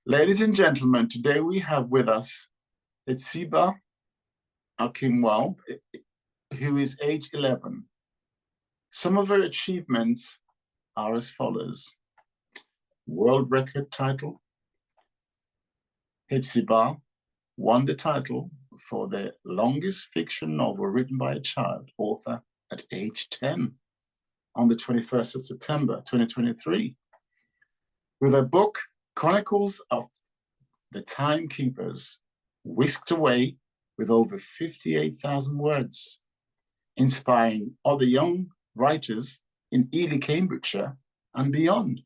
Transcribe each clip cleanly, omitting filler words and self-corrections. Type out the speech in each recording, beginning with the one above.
Ladies and gentlemen, today we have with us Hephzibah Akinwale, who is age 11. Some of her achievements are as follows. World record title. Hephzibah won the title for the longest fiction novel written by a child author at age 10 on the 21st of September, 2023. With her book, Chronicles of the Timekeepers, Whisked Away, with over 58,000 words, inspiring other young writers in Ely, Cambridgeshire and beyond.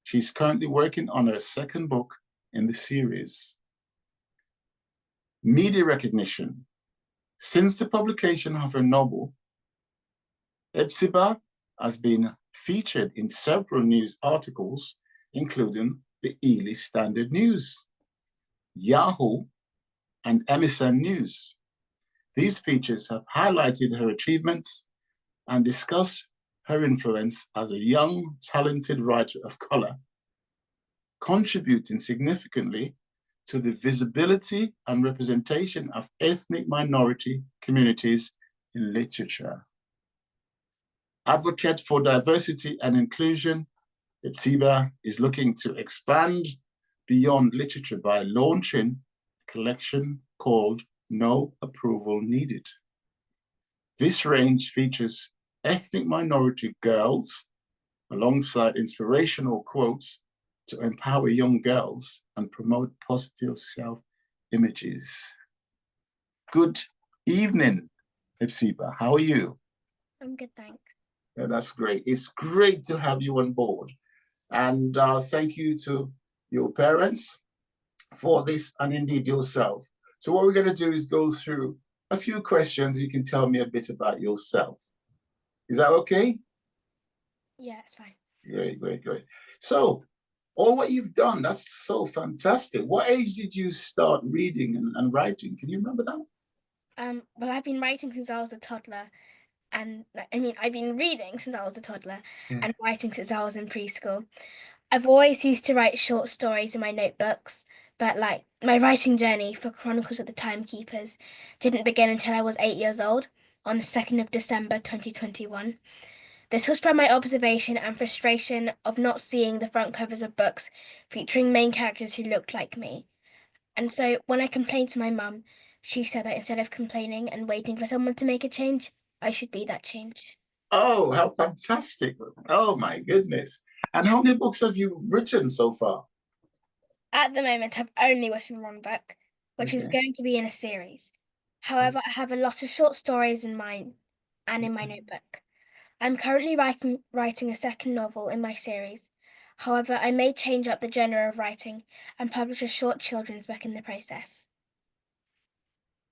She's currently working on her second book in the series. Media recognition. Since the publication of her novel, Hephzibah has been featured in several news articles, including the Ely Standard News, Yahoo, and MSN News. These features have highlighted her achievements and discussed her influence as a young, talented writer of color, contributing significantly to the visibility and representation of ethnic minority communities in literature. Advocate for diversity and inclusion, Hephzibah is looking to expand beyond literature by launching a collection called No Approval Needed. This range features ethnic minority girls alongside inspirational quotes to empower young girls and promote positive self-images. Good evening, Hephzibah. How are you? I'm good, thanks. Yeah, that's great. It's great to have you on board. And thank you to your parents for this and indeed yourself. So what we're going to do is go through a few questions. You can tell me a bit about yourself. Is that okay? Yeah, it's fine. Great, great, great. So all what you've done, that's so fantastic. What age did you start reading and writing? Can you remember that? Well, I've been writing since I was a toddler, and I've been reading since I was a toddler and writing since I was in preschool. I've always used to write short stories in my notebooks, but my writing journey for Chronicles of the Timekeepers didn't begin until I was 8 years old, on the 2nd of December 2021. This was from my observation and frustration of not seeing the front covers of books featuring main characters who looked like me. And so when I complained to my mum, she said that instead of complaining and waiting for someone to make a change, I should be that change. Oh, how fantastic. Oh my goodness. And how many books have you written so far? At the moment, I've only written one book, which is going to be in a series. However, I have a lot of short stories in mine and in my notebook. I'm currently writing a second novel in my series. However, I may change up the genre of writing and publish a short children's book in the process.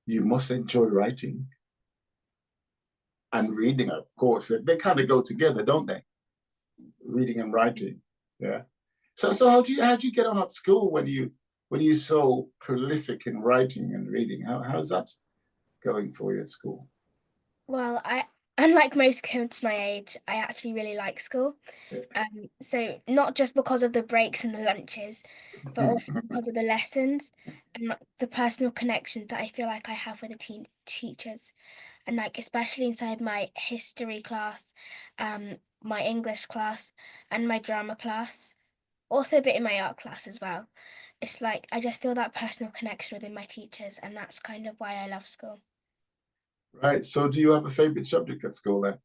You must enjoy writing and reading, of course. They kind of go together, don't they? Reading and writing. Yeah. So how do you get on at school when you're so prolific in writing and reading? How's that going for you at school? Well, unlike most kids my age, I actually really like school. So not just because of the breaks and the lunches, but also because of the lessons and the personal connections that I feel like I have with the teachers, and especially inside my history class, my English class, and my drama class. Also a bit in my art class as well. It's I just feel that personal connection within my teachers, and that's kind of why I love school. Right. So do you have a favorite subject at school then?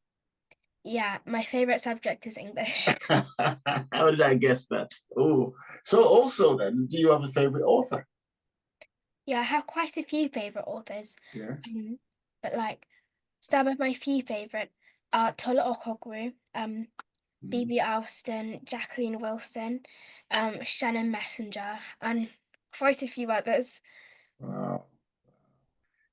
Yeah, my favorite subject is English. How did I guess that? Oh, so also then, do you have a favorite author? Yeah, I have quite a few favorite authors. Yeah. But some of my few favorite are Tola Okogwu, B.B. Alston, Jacqueline Wilson, Shannon Messenger, and quite a few others. Wow.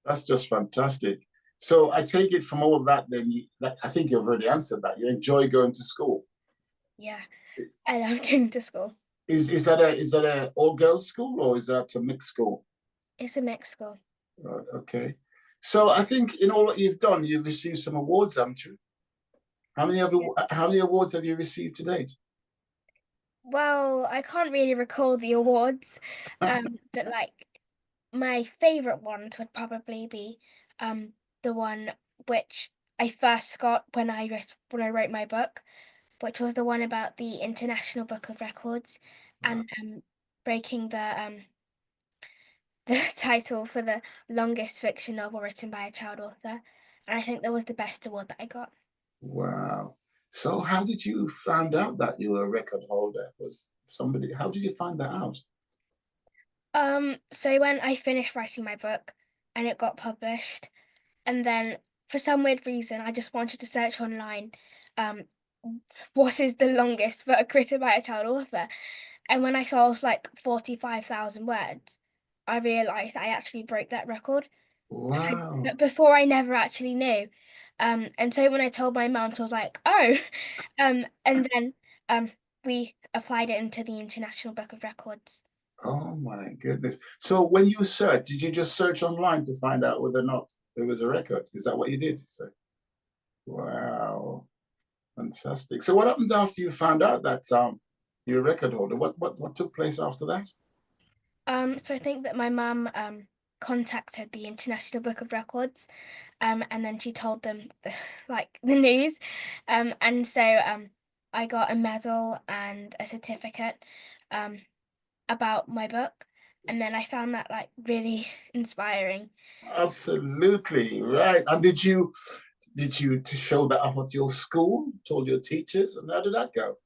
That's just fantastic. So I take it from all that, then I think you've already answered that. You enjoy going to school. Yeah, I love going to school. Is that a all girls school or is that a mixed school? It's a mixed school. Right, okay. So I think in all that you've done, you've received some awards, haven't you? How many awards have you received to date? Well, I can't really recall the awards, but like my favorite ones would probably be um the one which I first got when I wrote my book, which was the one about the International Book of Records Wow. and breaking the title for the longest fiction novel written by a child author. And I think that was the best award that I got. Wow. So how did you find out that you were a record holder? Was somebody, how did you find that out? So when I finished writing my book and it got published, and then for some weird reason I just wanted to search online, um, what is the longest book written by a child author? And when I saw it was like 45,000 words, I realized I actually broke that record. So, Wow. but before I never actually knew. And so when I told my mum, she was like, "Oh," and then we applied it into the International Book of Records. Oh my goodness. So when you search, did you just search online to find out whether or not there was a record? Is that what you did? So, wow. Fantastic. So what happened after you found out that you're a record holder? What took place after that? So I think that my mum contacted the International Book of Records, and then she told them like the news, and so I got a medal and a certificate, um, about my book, and then I found that like really inspiring. Absolutely right. And did you show that up at your school? Told your teachers, and how did that go?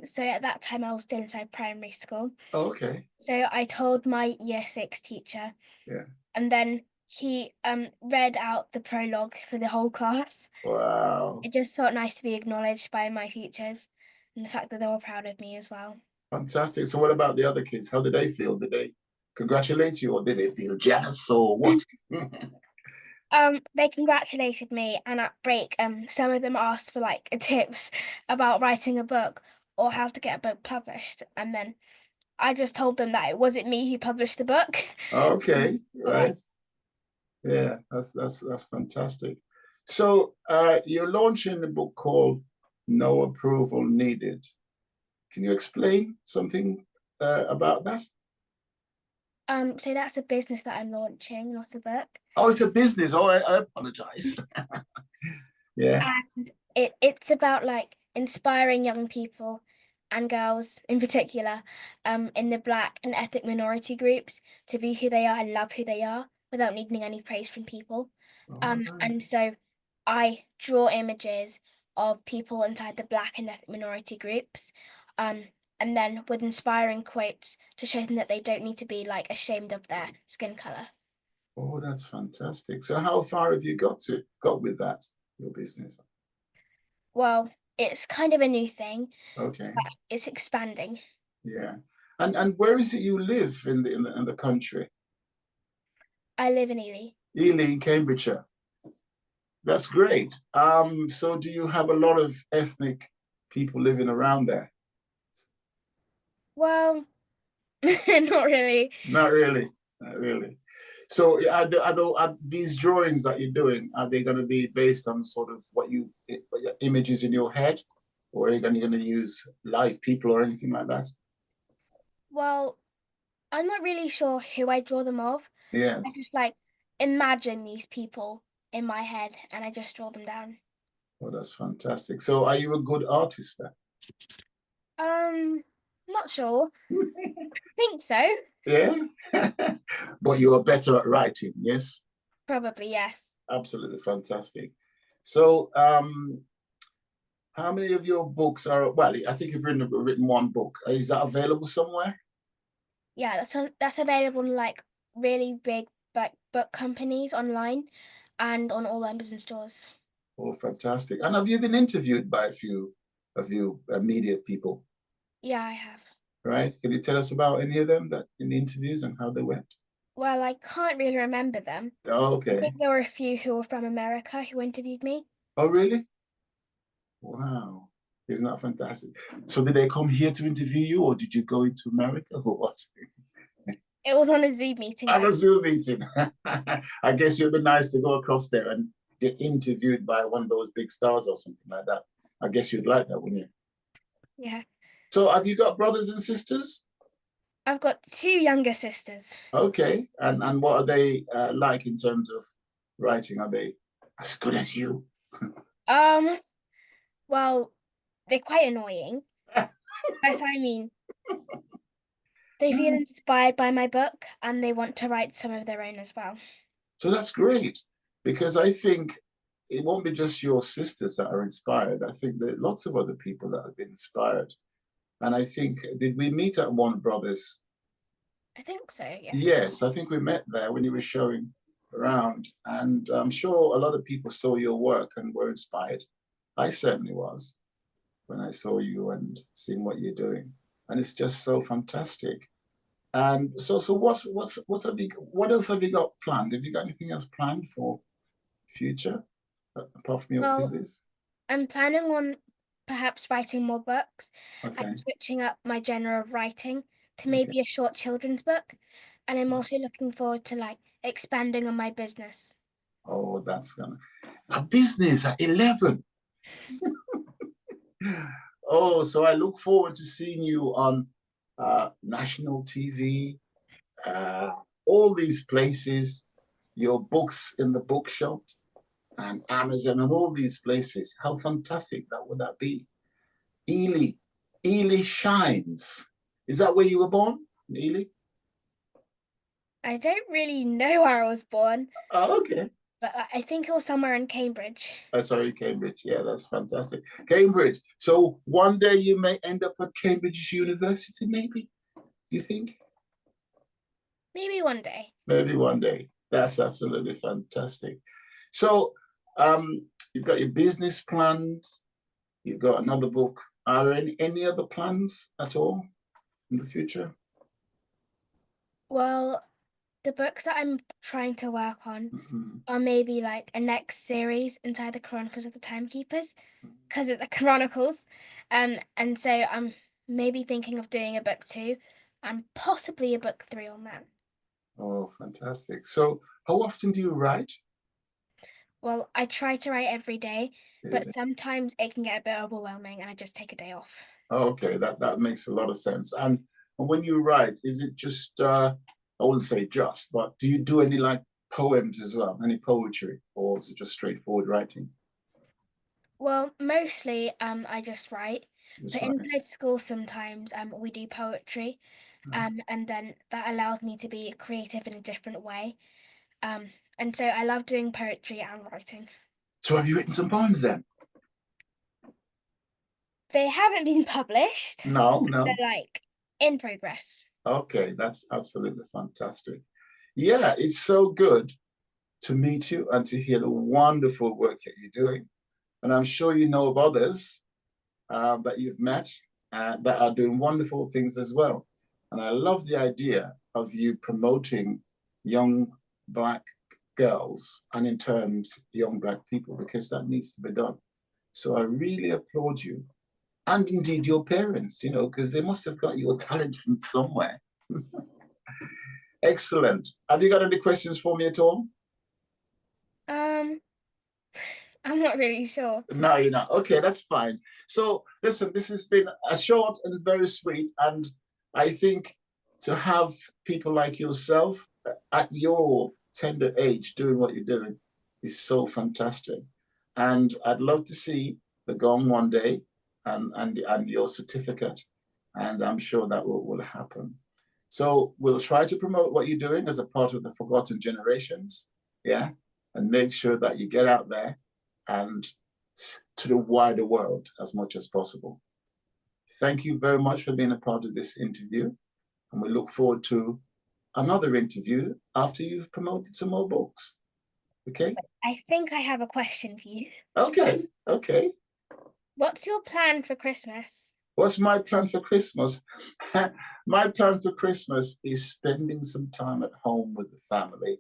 So at that time I was still inside primary school. Oh, okay. So I told my year 6 teacher, Yeah. and then he read out the prologue for the whole class. Wow. It just felt nice to be acknowledged by my teachers and the fact that they were proud of me as well. Fantastic. So what about the other kids? How did they feel? Did they congratulate you or did they feel jealous or what? They congratulated me, and at break, some of them asked for like tips about writing a book or how to get a book published, and then I just told them that it wasn't me who published the book. Okay, But like, right. Yeah, that's fantastic. So you're launching a book called No Approval Needed. Can you explain something about that? so that's a business that I'm launching, not a book. Oh, it's a business. Oh, I apologize. Yeah. And it's about like inspiring young people and girls in particular, in the Black and ethnic minority groups to be who they are and love who they are without needing any praise from people. All right. And so I draw images of people inside the Black and ethnic minority groups, um, and then with inspiring quotes to show them that they don't need to be like ashamed of their skin color. Oh, that's fantastic. So how far have you got with that, your business? Well, it's kind of a new thing, Okay. but it's expanding. Yeah. And where is it you live in the country? I live in Ely. Ely, Cambridgeshire. That's great. So do you have a lot of ethnic people living around there? Well, not really. Not really. Not really. So are these drawings that you're doing, are they going to be based on sort of what your images in your head? Or are you going to use live people or anything like that? Well, I'm not really sure who I draw them of. I Yes. just like imagine these people in my head and I just draw them down. Oh, that's fantastic. So are you a good artist Um, Not sure. I think so. then? Yeah. But you are better at writing, yes? Probably, yes. Absolutely fantastic. So how many of your books are, well, I think you've written one book. Is that available somewhere? Yeah, that's available in like really big like book companies online and on all Amazon stores. Oh, fantastic. And have you been interviewed by a few media people, Yeah, I have. right? Can you tell us about any of them that in the interviews and how they went? Well, I can't really remember them. Oh, I okay. think there were a few who were from America who interviewed me. Oh, really? Wow. Isn't that fantastic? So did they come here to interview you or did you go into America or what? It was on a Zoom meeting, At though. a Zoom meeting. I guess it'd be nice to go across there and get interviewed by one of those big stars or something like that. I guess you'd like that, wouldn't you? Yeah. So have you got brothers and sisters? I've got 2 younger sisters. Okay. And what are they like in terms of writing? Are they as good as you? Um, well, they're quite annoying. As I mean, they feel inspired by my book and they want to write some of their own as well. So that's great, because I think it won't be just your sisters that are inspired. I think there are lots of other people that have been inspired. And I think, did we meet at Warner Brothers? I think so, yes. Yes, I think we met there when you were showing around. And I'm sure a lot of people saw your work and were inspired. I certainly was when I saw you and seeing what you're doing. And it's just so fantastic. And so what else have you got planned? Have you got anything else planned for future apart from your Well, business? I'm planning on perhaps writing more books Okay. and switching up my genre of writing to Okay. maybe a short children's book. And I'm also looking forward to like expanding on my business. Oh, that's gonna a business at 11. Oh, so I look forward to seeing you on national TV, all these places, your books in the bookshop and Amazon and all these places. How fantastic that would that be? Ely, Ely shines. Is that where you were born, Ely? I don't really know where I was born, Oh, okay. but I think it was somewhere in Cambridge. Oh, sorry, Cambridge. Yeah, that's fantastic. Cambridge. So one day you may end up at Cambridge University, maybe? Do you think? Maybe one day. Maybe one day. That's absolutely fantastic. So you've got your business plans, you've got another book. Are there any other plans at all in the future? Well, the books that I'm trying to work on are maybe like a next series inside the Chronicles of the Timekeepers, because it's the Chronicles. And so I'm maybe thinking of doing a book 2 and possibly a book 3 on that. Oh, fantastic. So how often do you write? Well, I try to write every day, but sometimes it can get a bit overwhelming and I just take a day off. Oh, okay, that makes a lot of sense. And when you write, is it just I wouldn't say just, but do you do any like poems as well, any poetry, or is it just straightforward writing? Well, mostly I just write, Just but writing. inside school sometimes we do poetry, and then that allows me to be creative in a different way. And so I love doing poetry and writing. So have you written some poems then? They haven't been published. No, no. They're like in progress. Okay, that's absolutely fantastic. Yeah, it's so good to meet you and to hear the wonderful work that you're doing. And I'm sure you know of others that you've met that are doing wonderful things as well. And I love the idea of you promoting young Black girls and in terms young Black people, because that needs to be done. So I really applaud you, and indeed your parents, because they must have got your talent from somewhere. Excellent. Have you got any questions for me at all? I'm not really sure. No, you're not. Okay, that's fine. So listen, this has been a short and very sweet, and I think to have people like yourself at your tender age doing what you're doing is so fantastic. And I'd love to see the gong one day and your certificate. And I'm sure that will happen. So we'll try to promote what you're doing as a part of the Forgotten Generations. Yeah. And make sure that you get out there and to the wider world as much as possible. Thank you very much for being a part of this interview. And we look forward to another interview after you've promoted some more books. Okay? I think I have a question for you. Okay, okay. What's your plan for Christmas? What's my plan for Christmas? My plan for Christmas is spending some time at home with the family,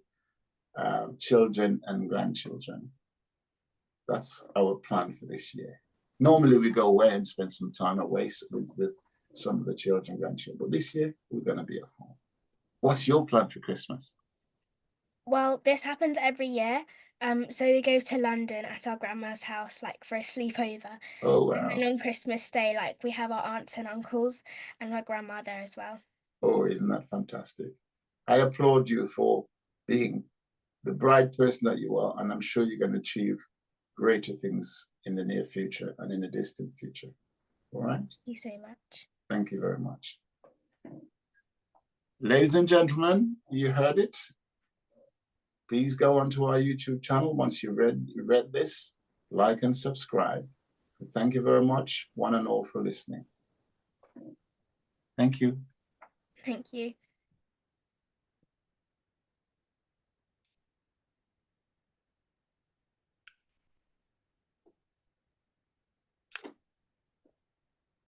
children and grandchildren. That's our plan for this year. Normally we go away and spend some time away with some of the children and grandchildren, but this year we're going to be at home. What's your plan for Christmas? Well, this happens every year, So we go to London at our grandma's house, like for a sleepover. Oh, And wow. then on Christmas Day, like we have our aunts and uncles and my grandma there as well. Oh, isn't that fantastic? I applaud you for being the bright person that you are, and I'm sure you're going to achieve greater things in the near future and in the distant future. All right? Thank you so much. Thank you very much. Ladies and gentlemen, you heard it. Please go onto our YouTube channel once you read this, like and subscribe. Thank you very much, one and all, for listening. Thank you. Thank you.